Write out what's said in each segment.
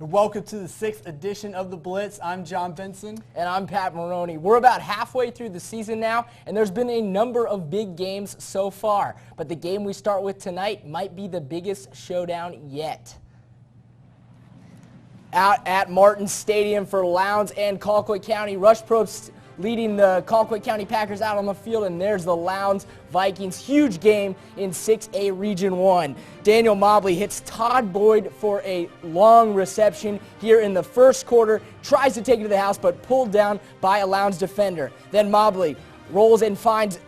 Welcome to the 6th edition of the Blitz. I'm John Benson. And I'm Pat Moroney. We're about halfway through the season now, and there's been a number of big games so far. But the game we start with tonight might be the biggest showdown yet. Out at Martin Stadium for Lowndes and Colquitt County, Rush Probst leading the Colquitt County Packers out on the field, and there's the Lowndes Vikings. Huge game in 6A Region 1. Daniel Mobley hits Todd Boyd for a long reception here in the first quarter, tries to take it to the house, but pulled down by a Lowndes defender. Then Mobley rolls and finds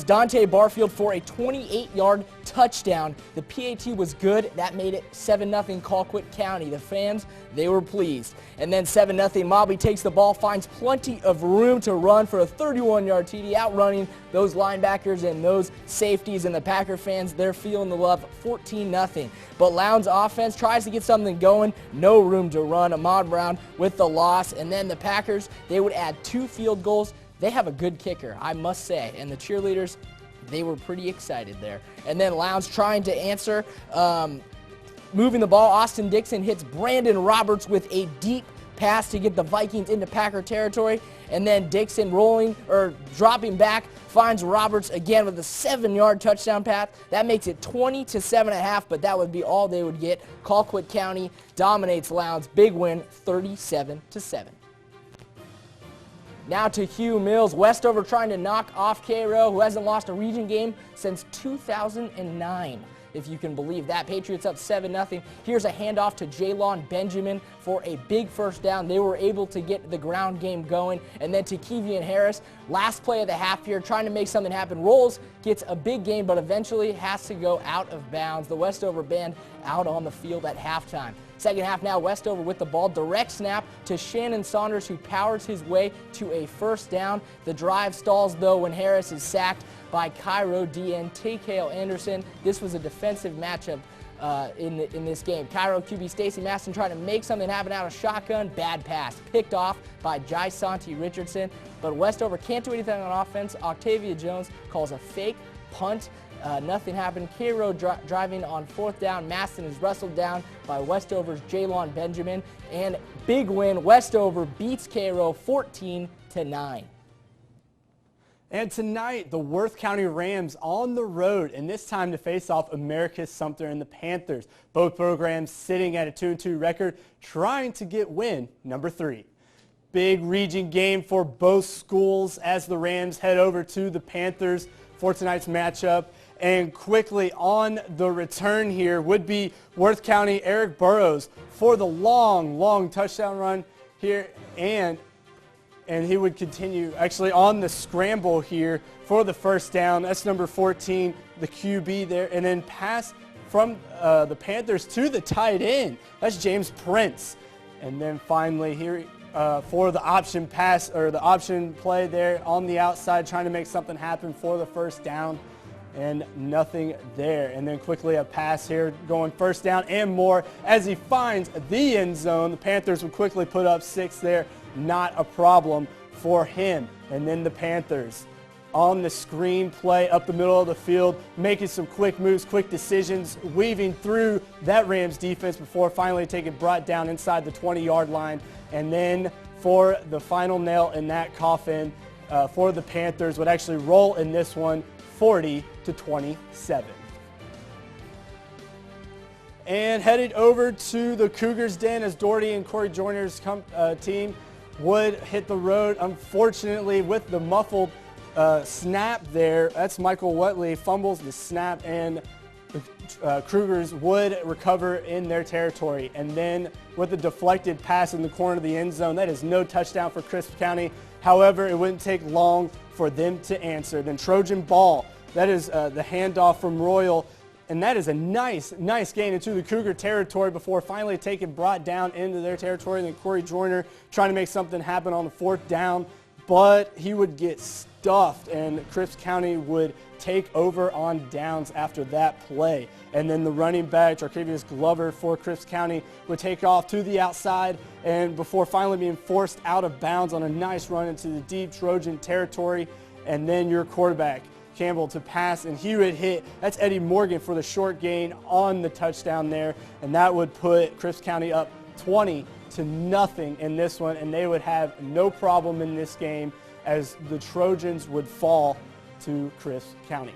Dante Barfield for a 28-yard touchdown. The PAT was good. That made it 7-0 Colquitt County. The fans, they were pleased. And then 7-0, Mobley takes the ball, finds plenty of room to run for a 31-yard TD, outrunning those linebackers and those safeties, and the Packer fans, they're feeling the love. 14-0. But Lowndes offense tries to get something going. No room to run. Ahmad Brown with the loss. And then the Packers, they would add 2 field goals. They have a good kicker, I must say, and the cheerleaders, they were pretty excited there. And then Lowndes trying to answer, moving the ball. Austin Dixon hits Brandon Roberts with a deep pass to get the Vikings into Packer territory, and then Dixon dropping back, finds Roberts again with a 7-yard touchdown pass. That makes it 20-7.5, but that would be all they would get. Colquitt County dominates Lowndes. Big win, 37-7. Now to Hugh Mills. Westover trying to knock off Cairo, who hasn't lost a region game since 2009. If you can believe that. Patriots up 7-0. Here's a handoff to Jalon Benjamin for a big first down. They were able to get the ground game going. And then to Kevian Harris, last play of the half here, trying to make something happen. Rolls, gets a big gain, but eventually has to go out of bounds. The Westover band out on the field at halftime. Second half now, Westover with the ball. Direct snap to Shannon Saunders, who powers his way to a first down. The drive stalls, though, when Harris is sacked by Cairo DN Takale Anderson. This was a defensive matchup in this game. Cairo QB Stacy Maston trying to make something happen out of shotgun. Bad pass. Picked off by JAYCEE Richardson. But Westover can't do anything on offense. Octavia Jones calls a fake punt. Nothing happened. Cairo driving on 4th down. Maston is wrestled down by Westover's Jalon Benjamin. And big win. Westover beats Cairo 14-9. And tonight, the Worth County Rams on the road, and this time to face off Americus Sumter and the Panthers. Both programs sitting at a 2-2 record, trying to get win number 3. Big region game for both schools as the Rams head over to the Panthers for tonight's matchup. And quickly on the return here would be Worth County Eric Burrows for the long touchdown run here, and he would continue actually on the scramble here for the first down. That's number 14, the QB there, and then pass from the Panthers to the tight end. That's James Prince. And then finally here for the option pass, or the option play there on the outside, trying to make something happen for the first down, and nothing there. And then quickly a pass here going first down and more as he finds the end zone. The Panthers would quickly put up 6 there. Not a problem for him. And then the Panthers on the screen play up the middle of the field, making some quick moves, quick decisions, weaving through that Rams defense before finally brought down inside the 20-yard line. And then for the final nail in that coffin for the Panthers, would actually roll in this one 40-27. And headed over to the Cougars' den as Doherty and Corey Joyner's team would hit the road. Unfortunately, with the muffled snap there, that's Michael Whatley fumbles the snap, and the Cougars would recover in their territory. And then with the deflected pass in the corner of the end zone, that is no touchdown for Crisp County. However, it wouldn't take long for them to answer. Then Trojan ball, that is the handoff from Royal, and that is a nice gain into the Cougar territory before finally brought down into their territory. And then Corey Joyner trying to make something happen on the 4th down, but he would get stuffed, and Crisp County would take over on downs after that play. And then the running back, Jarkavius Glover for Crisp County, would take off to the outside, and before finally being forced out of bounds on a nice run into the deep Trojan territory. And then your quarterback, Campbell, to pass, and he would hit. That's Eddie Morgan for the short gain on the touchdown there, and that would put Crisp County up 20-0 in this one, and they would have no problem in this game as the Trojans would fall to Chris County.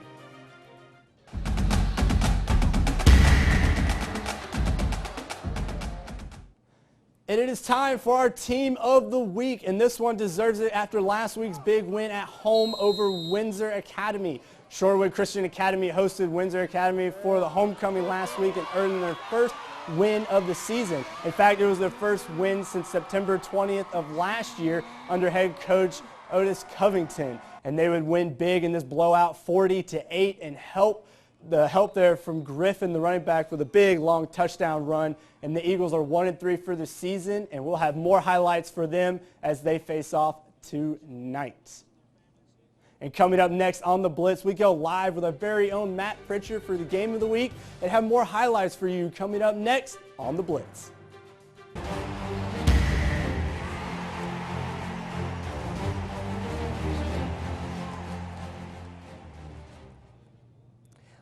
And it is time for our team of the week, and this one deserves it after last week's big win at home over Windsor Academy. Shorewood Christian Academy hosted Windsor Academy for the homecoming last week and earned their first win of the season. In fact, it was their first win since September 20th of last year under head coach Otis Covington. And they would win big in this blowout 40-8 and help there from Griffin, the running back, with a big, long touchdown run. And the Eagles are 1-3 for the season, and we'll have more highlights for them as they face off tonight. And coming up next on the Blitz, we go live with our very own Matt Pritchard for the game of the week and have more highlights for you coming up next on the Blitz.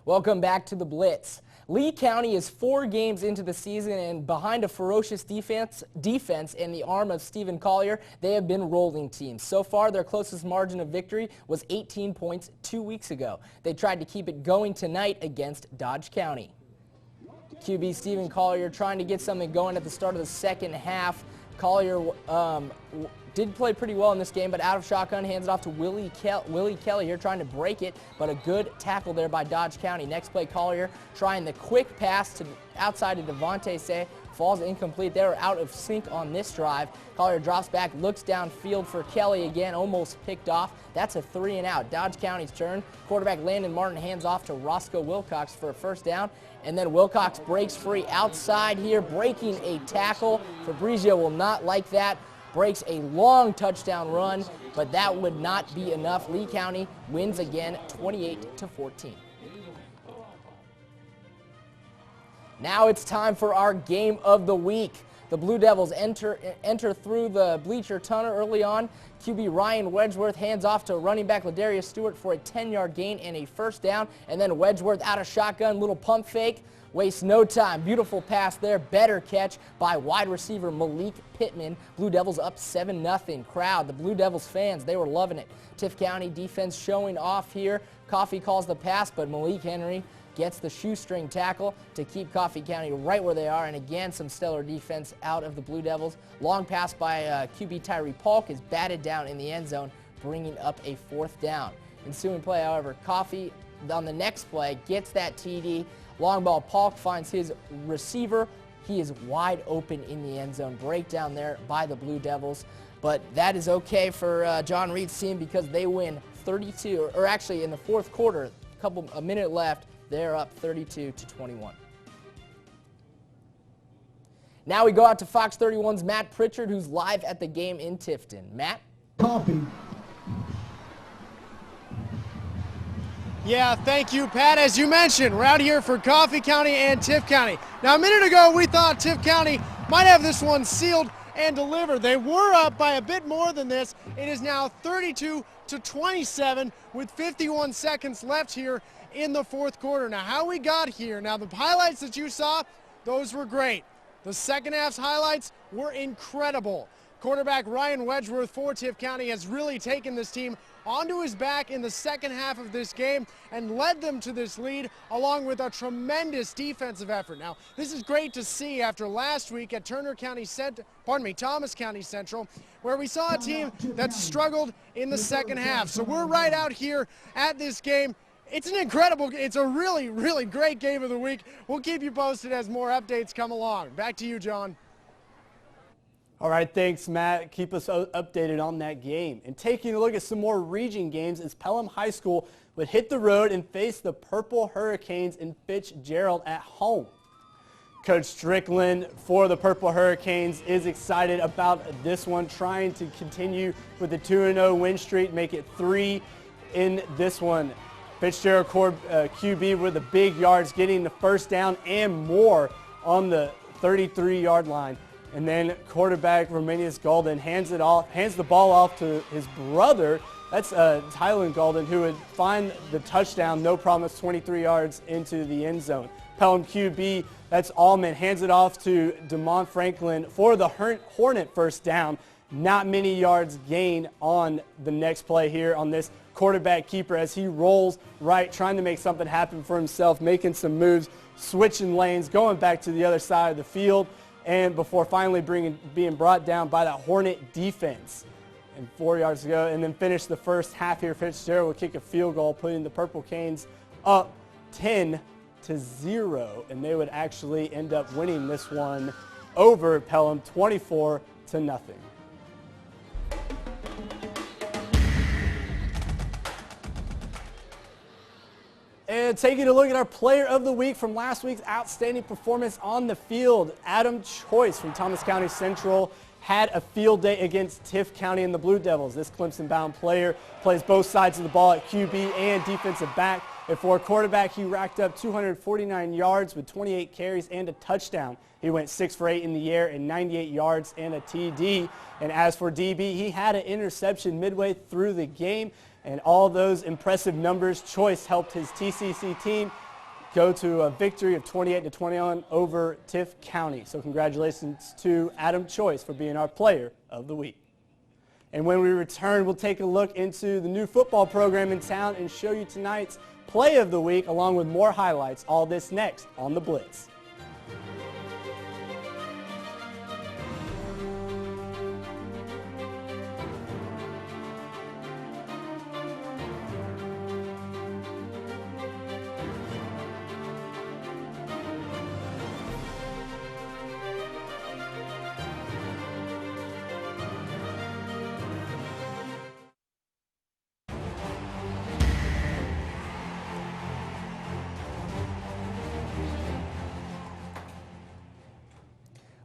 Welcome back to the Blitz. Lee County is 4 games into the season, and behind a ferocious defense and the arm of Stephen Collier, they have been rolling teams. So far, their closest margin of victory was 18 points 2 weeks ago. They tried to keep it going tonight against Dodge County. QB Stephen Collier trying to get something going at the start of the second half. Collier did play pretty well in this game, but out of shotgun, hands it off to Willie Kelly here trying to break it, but a good tackle there by Dodge County. Next play, Collier trying the quick pass to outside to Devontae Say, falls incomplete. They were out of sync on this drive. Collier drops back, looks downfield for Kelly again, almost picked off. That's a 3 and out. Dodge County's turn. Quarterback Landon Martin hands off to Roscoe Wilcox for a first down, and then Wilcox breaks free outside here, breaking a tackle. Fabrizio will not like that. Breaks a long touchdown run, but that would not be enough. Lee County wins again 28-14. Now it's time for our game of the week. The Blue Devils enter through the bleacher tunnel early on. QB Ryan Wedgeworth hands off to running back Ladarius Stewart for a 10-yard gain and a first down, and then Wedgeworth out of shotgun, little pump fake. Wastes no time. Beautiful pass there. Better catch by wide receiver Malik Pittman. Blue Devils up 7-0. Crowd, the Blue Devils fans, they were loving it. Tiff County defense showing off here. Coffee calls the pass, but Malik Henry gets the shoestring tackle to keep Coffee County right where they are. And again, some stellar defense out of the Blue Devils. Long pass by QB Tyree Polk is batted down in the end zone, bringing up a 4th down. Ensuing play, however, Coffee on the next play gets that TD. Long ball, Polk finds his receiver. He is wide open in the end zone. Breakdown there by the Blue Devils. But that is okay for John Reed's team because they win 32, or actually in the 4th quarter, a minute left, they're up 32-21. Now we go out to Fox 31's Matt Pritchard, who's live at the game in Tifton. Matt? Coffee. Yeah, thank you, Pat. As you mentioned, we're out here for Coffee County and Tiff County. Now, a minute ago, we thought Tiff County might have this one sealed and delivered. They were up by a bit more than this. It is now 32-27 with 51 seconds left here in the 4th quarter. Now, how we got here, now the highlights that you saw, those were great. The second half's highlights were incredible. Quarterback Ryan Wedgeworth for Tiff County has really taken this team onto his back in the second half of this game and led them to this lead along with a tremendous defensive effort. Now, this is great to see after last week at Thomas County Central, where we saw a team that struggled in the second half. So we're right out here at this game. It's a really, really great game of the week. We'll keep you posted as more updates come along. Back to you, John. All right, thanks, Matt. Keep us updated on that game. And taking a look at some more region games as Pelham High School would hit the road and face the Purple Hurricanes in Fitzgerald at home. Coach Strickland for the Purple Hurricanes is excited about this one, trying to continue with the 2-0 win streak, make it 3 in this one. Fitzgerald QB with the big yards, getting the first down and more on the 33-yard line. And then quarterback Romanius Golden hands the ball off to his brother. That's Tylen Golden, who would find the touchdown, no promise, 23 yards into the end zone. Pelham QB, that's Allman, hands it off to DeMont Franklin for the Hornet first down. Not many yards gained on the next play here on this quarterback keeper as he rolls right, trying to make something happen for himself, making some moves, switching lanes, going back to the other side of the field, and before finally being brought down by that Hornet defense. And 4 yards to go, and then finish the first half here. Fitzgerald will kick a field goal, putting the Purple Canes up 10-0, and they would actually end up winning this one over Pelham 24-0. And taking a look at our player of the week from last week's outstanding performance on the field, Adam Choice from Thomas County Central had a field day against Tift County and the Blue Devils. This Clemson-bound player plays both sides of the ball at QB and defensive back. And for a quarterback, he racked up 249 yards with 28 carries and a touchdown. He went 6 for 8 in the air and 98 yards and a TD. And as for DB, he had an interception midway through the game. And all those impressive numbers, Choice helped his TCC team go to a victory of 28-21 over Tift County. So congratulations to Adam Choice for being our player of the week. And when we return, we'll take a look into the new football program in town and show you tonight's play of the week along with more highlights. All this next on The Blitz.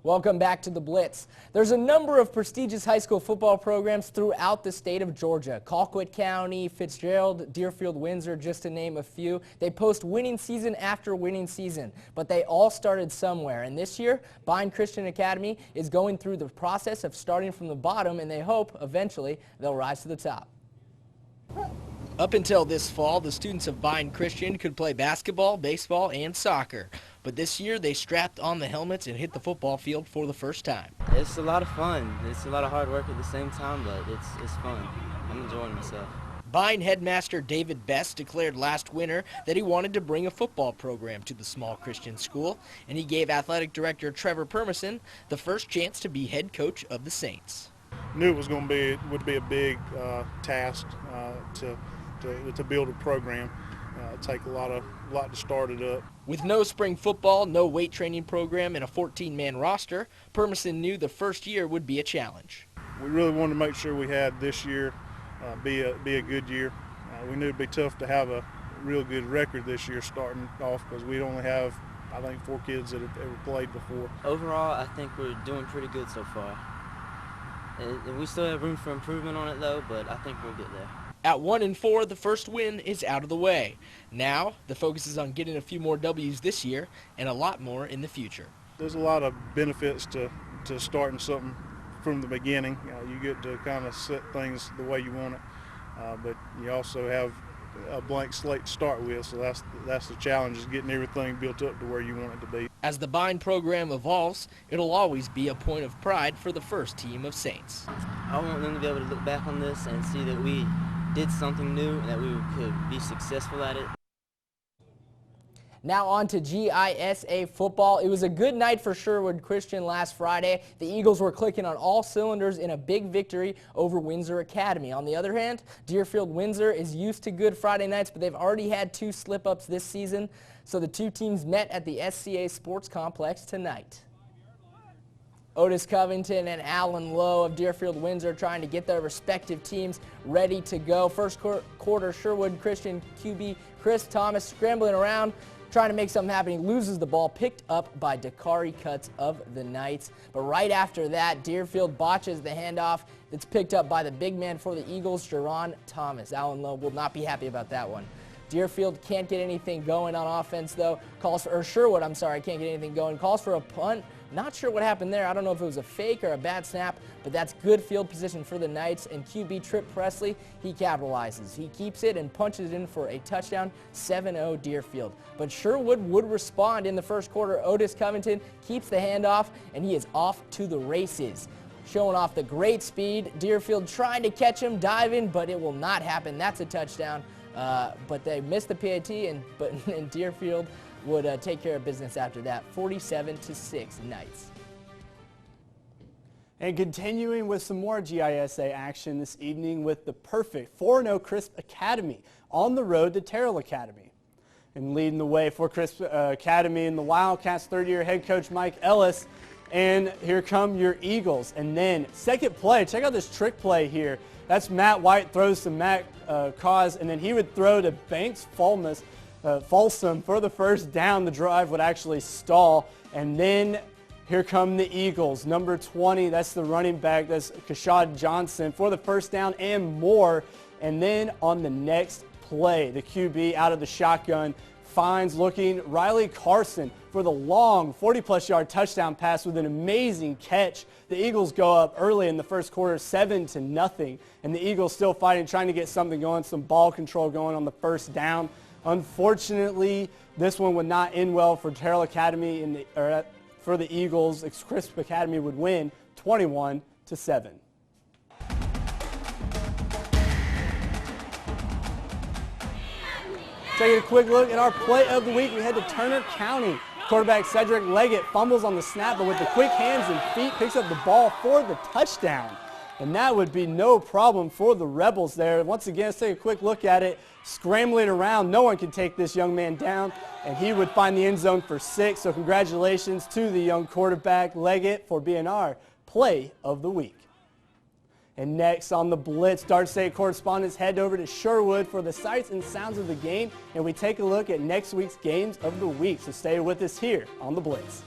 Welcome back to The Blitz. There's a number of prestigious high school football programs throughout the state of Georgia. Colquitt County, Fitzgerald, Deerfield, Windsor, just to name a few. They post winning season after winning season, but they all started somewhere. And this year, Bine Christian Academy is going through the process of starting from the bottom, and they hope eventually they'll rise to the top. Up until this fall, the students of Bine Christian could play basketball, baseball, and soccer. But this year, they strapped on the helmets and hit the football field for the first time. It's a lot of fun. It's a lot of hard work at the same time, but it's fun. I'm enjoying myself. Bine headmaster David Best declared last winter that he wanted to bring a football program to the small Christian school, and he gave athletic director Trevor Permison the first chance to be head coach of the Saints. Knew it was going to be a big task to build a program. Take a lot to start it up. With no spring football, no weight training program, and a 14-man roster, Permison knew the first year would be a challenge. We really wanted to make sure we had this year be a good year. We knew it'd be tough to have a real good record this year starting off because we'd only have, I think, 4 kids that have ever played before. Overall, I think we're doing pretty good so far. And we still have room for improvement on it though, but I think we'll get there. At 1-4, the first win is out of the way. Now, the focus is on getting a few more W's this year and a lot more in the future. There's a lot of benefits to starting something from the beginning. You get to kind of set things the way you want it, but you also have a blank slate to start with, so that's the challenge, is getting everything built up to where you want it to be. As the Bine program evolves, it'll always be a point of pride for the first team of Saints. I want them to be able to look back on this and see that we did something new and that we could be successful at it. Now on to JAYCEE football. It was a good night for Sherwood Christian last Friday. The Eagles were clicking on all cylinders in a big victory over Windsor Academy. On the other hand, Deerfield Windsor is used to good Friday nights, but they've already had 2 slip-ups this season. So the 2 teams met at the SCA Sports Complex tonight. Otis Covington and Alan Lowe of Deerfield Windsor trying to get their respective teams ready to go. First quarter, Sherwood Christian QB Chris Thomas scrambling around, trying to make something happen. He loses the ball, picked up by Dakari Cuts of the Knights. But right after that, Deerfield botches the handoff. It's picked up by the big man for the Eagles, Jerron Thomas. Alan Lowe will not be happy about that one. Deerfield can't get anything going on offense, though. Sherwood, can't get anything going. Calls for a punt Not sure what happened there. I don't know if it was a fake or a bad snap, but that's good field position for the Knights. And QB Trip Presley, he capitalizes. He keeps it and punches it in for a touchdown, 7-0 Deerfield. But Sherwood would respond in the first quarter. Otis Covington keeps the handoff, and he is off to the races. Showing off the great speed. Deerfield trying to catch him, diving, but it will not happen. That's a touchdown. But they missed the PAT, and Deerfield would take care of business after that. 47-6 Knights. And continuing with some more JAYCEE action this evening with the perfect 4-0 Crisp Academy on the road to Terrell Academy. And leading the way for Crisp Academy in the Wildcats, third-year head coach Mike Ellis. And here come your Eagles. And then second play, check out this trick play here. That's Matt White throws to Matt Cause, and then he would throw to Banks Folsom for the first down. The drive would actually stall. And then here come the Eagles. Number 20, that's the running back, that's Kashad Johnson for the first down and more. And then on the next play, the QB out of the shotgun finds looking Riley Carson for the long 40-plus yard touchdown pass with an amazing catch. The Eagles go up early in the first quarter, 7-0, and the Eagles still fighting, trying to get something going, some ball control going on the first down. Unfortunately, this one would not end well for Terrell Academy, for the Eagles. Crisp Academy would win 21-7. Taking a quick look at our play of the week, we head to Turner County. Quarterback Cedric Leggett fumbles on the snap, but with the quick hands and feet, picks up the ball for the touchdown. And that would be no problem for the Rebels there. Once again, let's take a quick look at it. Scrambling around, no one can take this young man down, and he would find the end zone for 6. So congratulations to the young quarterback Leggett for being our play of the week. And next on the Blitz, Dart State correspondents head over to Sherwood for the sights and sounds of the game, and we take a look at next week's games of the week. So stay with us here on the Blitz.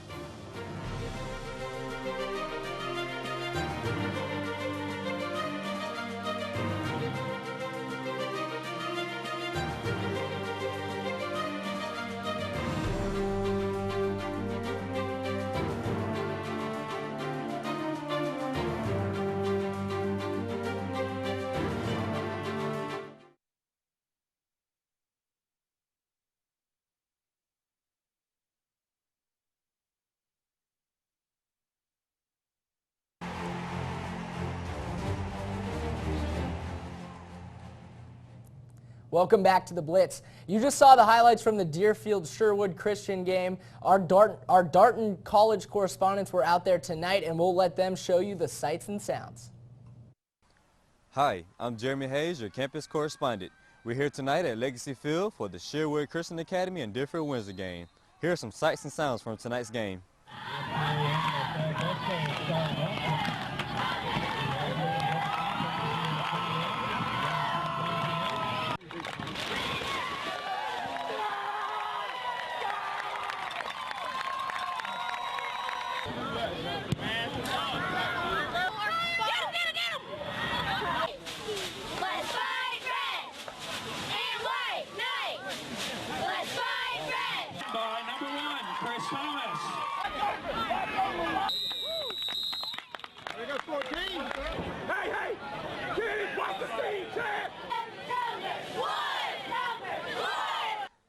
Welcome back to the Blitz. You just saw the highlights from the Deerfield-Sherwood Christian game. Our Darton College correspondents were out there tonight, and we'll let them show you the sights and sounds. Hi, I'm Jeremy Hayes, your campus correspondent. We're here tonight at Legacy Field for the Sherwood Christian Academy and Deerfield Windsor game. Here are some sights and sounds from tonight's game.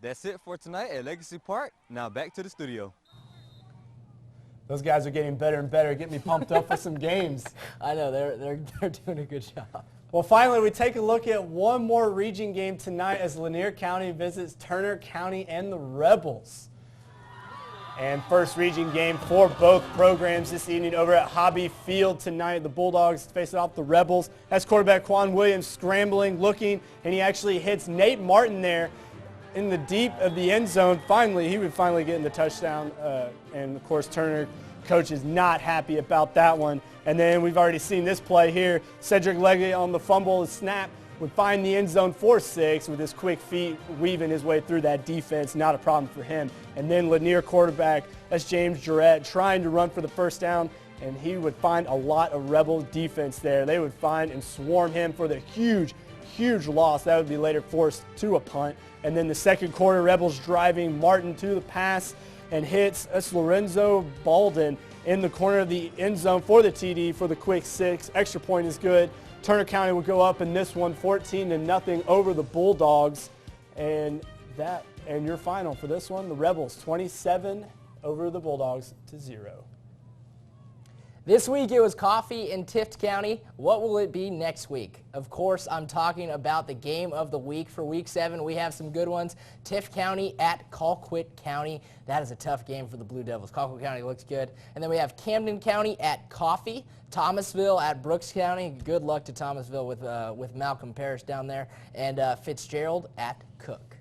That's it for tonight at Legacy Park. Now back to the studio. Those guys are getting better and better, getting me pumped up for some games. I know, they're doing a good job. Well, finally, we take a look at one more region game tonight as Lanier County visits Turner County and the Rebels. And first region game for both programs this evening over at Hobby Field tonight. The Bulldogs facing off the Rebels. That's quarterback Quan Williams scrambling, looking, and he actually hits Nate Martin there in the deep of the end zone. He would finally get in the touchdown. And of course, Turner coach is not happy about that one. And then we've already seen this play here. Cedric Leggett on the fumble, the snap, would find the end zone for 6 with his quick feet, weaving his way through that defense. Not a problem for him. And then Lanier quarterback, that's James Jarrett, trying to run for the first down, and he would find a lot of Rebel defense there. They would find and swarm him for the huge loss. That would be later forced to a punt. And then the second quarter, Rebels driving, Martin to the pass and hits. That's Lorenzo Balden, in the corner of the end zone for the TD for the quick 6. Extra point is good. Turner County will go up in this one 14-0 over the Bulldogs. And your final for this one, the Rebels 27 over the Bulldogs to 0. This week it was coffee in Tift County. What will it be next week? Of course, I'm talking about the game of the week for Week 7. We have some good ones. Tift County at Colquitt County. That is a tough game for the Blue Devils. Colquitt County looks good. And then we have Camden County at Coffee. Thomasville at Brooks County. Good luck to Thomasville with Malcolm Parrish down there. And Fitzgerald at Cook.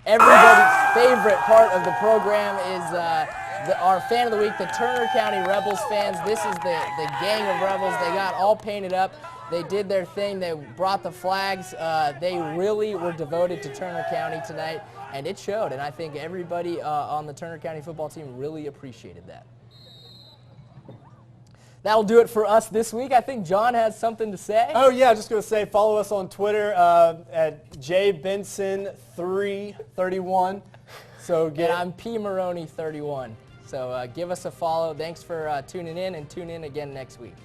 Everybody's favorite part of the program is our fan of the week, the Turner County Rebels fans. This is the gang of Rebels. They got all painted up. They did their thing. They brought the flags. They really were devoted to Turner County tonight, and it showed. And I think everybody on the Turner County football team really appreciated that. That'll do it for us this week. I think John has something to say. Oh, yeah, just going to say follow us on Twitter at jbenson331. And I'm P. Moroney 31. So give us a follow. Thanks for tuning in, and tune in again next week.